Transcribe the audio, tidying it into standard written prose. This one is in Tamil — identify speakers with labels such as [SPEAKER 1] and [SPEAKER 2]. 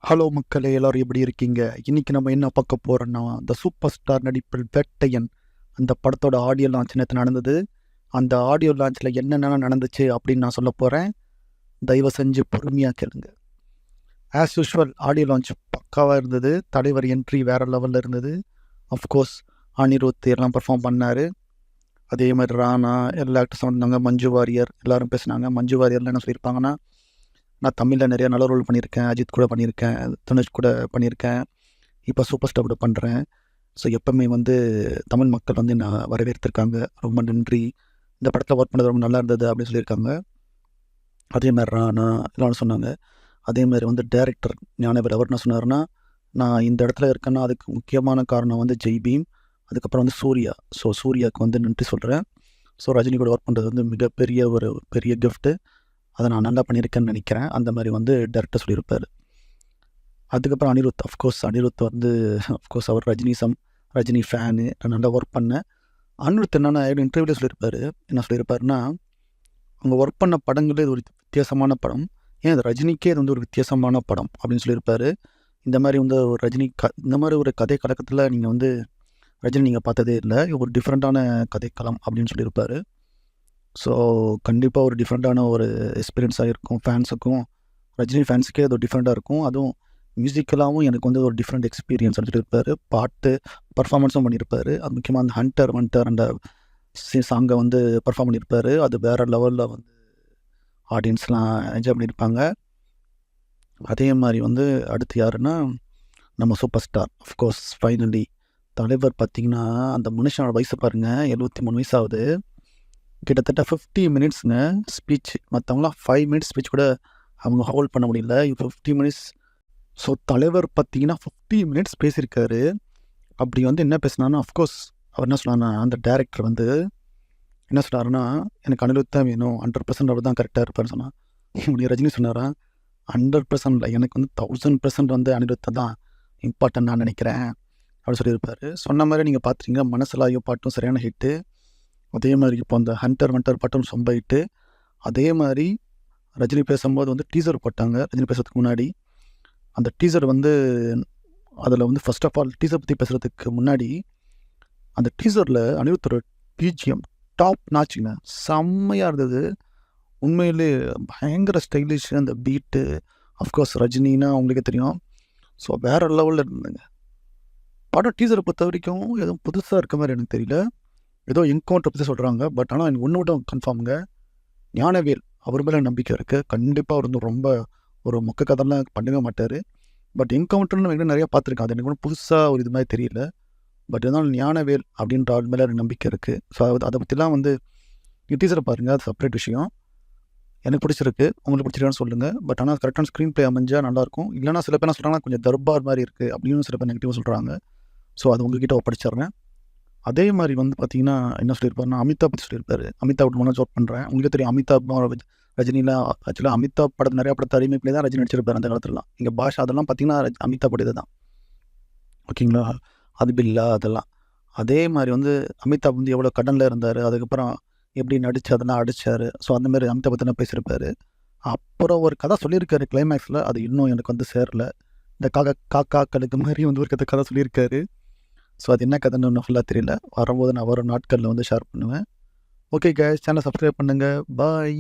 [SPEAKER 1] ஹலோ மக்களே, எல்லாரும் எப்படி இருக்கீங்க? இன்னைக்கு நம்ம என்ன பார்க்க போறோம்னா, அந்த சூப்பர் ஸ்டார் நடிப்பில் வேட்டையன் அந்த படத்தோட ஆடியோ லான்ச் நேத்து நடந்தது. அந்த ஆடியோ லான்ச்ல என்னென்னலாம் நடந்துச்சு அப்படின்னு நான் சொல்லப் போறேன். தயவு செஞ்சு பொறுமையா கேளுங்க. ஆஸ் யூசுவல் ஆடியோ லான்ச் பக்காவா இருந்தது. தலைவர் என்ட்ரி வேற லெவல்ல இருந்தது. அஃப்கோர்ஸ் அனிருத் எல்லாம் பெர்ஃபார்ம் பண்ணாரு. அதே மாதிரி ராணா எல்லா ஆக்டர்ஸும் வந்தாங்க. மஞ்சு வாரியர் எல்லாரும் பேசினாங்க. மஞ்சு வாரியர்ல என்ன சொல்லியிருப்பாங்கன்னா, நான் தமிழில் நிறைய நல்ல ரோல் பண்ணியிருக்கேன். அஜித் கூட பண்ணியிருக்கேன், தனுஷ் கூட பண்ணியிருக்கேன், இப்போ சூப்பர் ஸ்டார் கூட பண்ணுறேன். ஸோ எப்போவுமே தமிழ் மக்கள் என்னை வரவேற்றிருக்காங்க. ரொம்ப நன்றி. இந்த படத்தில் ஒர்க் பண்ணது ரொம்ப நல்லா இருந்தது அப்படின்னு சொல்லியிருக்காங்க. அதேமாதிரி ராணா எல்லாரும் சொன்னாங்க. அதேமாதிரி டைரக்டர் ஞானவேல் அவர் என்ன சொன்னார்னா, நான் இந்த இடத்துல இருக்கேன்னா அதுக்கு முக்கியமான காரணம் ஜெய் பீம், அதுக்கப்புறம் சூர்யா. ஸோ சூர்யாவுக்கு நன்றி சொல்கிறேன். ஸோ ரஜினி கூட ஒர்க் பண்ணுறது மிகப்பெரிய ஒரு பெரிய கிஃப்ட்டு. அதை நான் நல்லா பண்ணியிருக்கேன்னு நினைக்கிறேன். அந்த மாதிரி டேரக்டர் சொல்லியிருப்பார். அதுக்கப்புறம் அனிருத், அனிருத் அஃப்கோர்ஸ் அவர் ரஜினி ஃபேனு. நான் நல்லா ஒர்க் பண்ணேன். அனிருத் என்னென்னா இன்டர்வியூவில் சொல்லியிருப்பார். என்ன சொல்லியிருப்பாருன்னா, அவங்க ஒர்க் பண்ண படங்களே இது ஒரு வித்தியாசமான படம், ஏன் அது ரஜினிக்கே இது ஒரு வித்தியாசமான படம் அப்படின்னு சொல்லியிருப்பார். இந்த மாதிரி ஒரு ரஜினி இந்த மாதிரி ஒரு கதை கலக்கத்தில் நீங்கள் ரஜினி நீங்கள் பார்த்ததே இல்லை, ஒரு டிஃப்ரெண்ட்டான கதைக்களம் அப்படின்னு சொல்லியிருப்பார். ஸோ கண்டிப்பாக ஒரு டிஃப்ரெண்ட்டான ஒரு எக்ஸ்பீரியன்ஸாக இருக்கும் ஃபேன்ஸுக்கும். ரஜினி ஃபேன்ஸுக்கே அது டிஃப்ரெண்ட்டாக இருக்கும். அதுவும் மியூசிக்கலாகவும் எனக்கு ஒரு டிஃப்ரெண்ட் எக்ஸ்பீரியன்ஸ் எடுத்துகிட்டு பாட்டு பர்ஃபார்மன்ஸும் பண்ணியிருப்பார். அது முக்கியமாக அந்த ஹண்டர் அந்த சாங்கை பர்ஃபார்ம் பண்ணியிருப்பார். அது வேறு லெவலில் ஆடியன்ஸ்லாம் என்ஜாய் பண்ணியிருப்பாங்க. அதே மாதிரி அடுத்து யாருன்னா நம்ம சூப்பர் ஸ்டார். அஃப்கோர்ஸ் ஃபைனலி தலைவர் பார்த்திங்கன்னா, அந்த மனுஷனோட வயசு பாருங்கள், 73 வயசாகுது. கிட்டத்தட்ட 50 மினிட்ஸுங்க ஸ்பீச். மற்றவங்களாம் 5 மினிட்ஸ் ஸ்பீச் கூட அவங்க ஹோல்ட் பண்ண முடியல. 50 மினிட்ஸ். ஸோ தலைவர் பார்த்திங்கன்னா 50 மினிட்ஸ் பேசியிருக்காரு. அப்படி என்ன பேசினாருன்னா, அஃப்கோர்ஸ் அவர் என்ன சொன்னார்னா, அந்த டேரக்டர் என்ன சொன்னார்னா, எனக்கு அனிருத் தான் வேணும், 100% அவர் தான் கரெக்டாக இருப்பார்னு சொன்னார். இப்படி ரஜினி சொன்னாரா, 100% இல்லை, எனக்கு 1000% அனிருத்தை தான் இம்பார்ட்டன்ட் நான் நினைக்கிறேன் அப்படின்னு சொல்லியிருப்பார். சொன்ன மாதிரி நீங்கள் பார்த்துட்டீங்க, மனசிலாயும் பாட்டும் சரியான ஹிட்டு. அதே மாதிரி இப்போ அந்த ஹண்டர் பாட்டும் ரொம்ப ஹிட்டு. அதே மாதிரி ரஜினி பேசும்போது டீசர் போட்டாங்க. ரஜினி பேசுறதுக்கு முன்னாடி அந்த டீசர் அதில் ஃபர்ஸ்ட் ஆஃப் ஆல் டீசர் பற்றி பேசுகிறதுக்கு முன்னாடி அந்த டீசரில் அனிருத்தோட பிஜிஎம் டாப் நாச்சுங்க, செம்மையாக இருந்தது. உண்மையிலே பயங்கர ஸ்டைலிஷ் அந்த பீட்டு. அஃப்கோர்ஸ் ரஜினின்னா அவங்களுக்கே தெரியும். ஸோ வேறு லெவலில் இருந்ததுங்க படம். டீசரை பொறுத்த வரைக்கும் எதுவும் புதுசாக இருக்க மாதிரி எனக்கு தெரியல. ஏதோ என்கவுண்டர் பற்றி சொல்கிறாங்க. பட் ஆனால் எனக்கு ஒன்று மட்டும் கன்ஃபார்முங்க, ஞானவேல் அவர் மேலே நம்பிக்கை இருக்குது. கண்டிப்பாக அவர் ரொம்ப ஒரு மொக்க கதைலாம் பண்ணவே மாட்டார். பட் என்கவுண்டர்னு எனக்கு நிறையா பார்த்துருக்கேன். அது எனக்கு ஒன்றும் புதுசாக ஒரு இது மாதிரி தெரியல. பட் இருந்தாலும் ஞானவேல் அப்படின்ற ஆள் மேலே எனக்கு நம்பிக்கை இருக்குது. ஸோ அதை பற்றிலாம் டீசரை பாருங்கள், அது செப்பரேட் விஷயம். எனக்கு பிடிச்சிருக்கு, உங்களுக்கு பிடிச்சிருக்கான்னு சொல்லுங்கள். பட் ஆனால் கரெக்டான ஸ்க்ரீன் ப்ளே அமைஞ்சால் நல்லாயிருக்கும். இல்லைனா சில பேர் என்ன சொல்கிறாங்கன்னா, கொஞ்சம் தர்பார் மாதிரி இருக்குது அப்படின்னு சில பேர் நெகட்டிவாக சொல்கிறாங்க. ஸோ அது உங்ககிட்ட ஒப்படைச்சிட்றேன். அதே மாதிரி பார்த்தீங்கன்னா என்ன சொல்லியிருப்பாருன்னா, அமிதாப் பற்றி சொல்லியிருப்பாரு. அமிதாப் மனோஜ் ஒர்க் பண்ணுறேன். உங்களுக்கு தெரியும் அமிதாப் ரஜினிலாம். ஆக்சுவலாக அமிதாப் படத்து நிறையா படத்தை அறிமுகப்பிலே தான் ரஜினி நடிச்சிருப்பார் அந்த காலத்துலலாம். இங்கே பாஷா அதெல்லாம் பார்த்தீங்கன்னா அமிதாப் படம் தான், ஓகேங்களா? அது பில்லா அதெல்லாம். அதே மாதிரி அமிதாப் எவ்வளோ கடனில் இருந்தார், அதுக்கப்புறம் எப்படி நடிச்சு அதெல்லாம் அடித்தார். ஸோ அந்தமாதிரி அமிதாப் பற்றி தான் பேசியிருப்பார். அப்புறம் ஒரு கதை சொல்லியிருக்காரு கிளைமேக்ஸில், அது இன்னும் எனக்கு சேரல. இந்த காக்காக்களுக்கு மாதிரி ஒரு கதை சொல்லியிருக்காரு. ஸோ அது என்ன கதைன்னு ஒன்றும் ஃபுல்லாக தெரியல. வரும்போது நான் வரும் நாட்களில் ஷேர் பண்ணுவேன். ஓகே கைஸ், சேனல் சப்ஸ்கிரைப் பண்ணுங்கள். பாய்.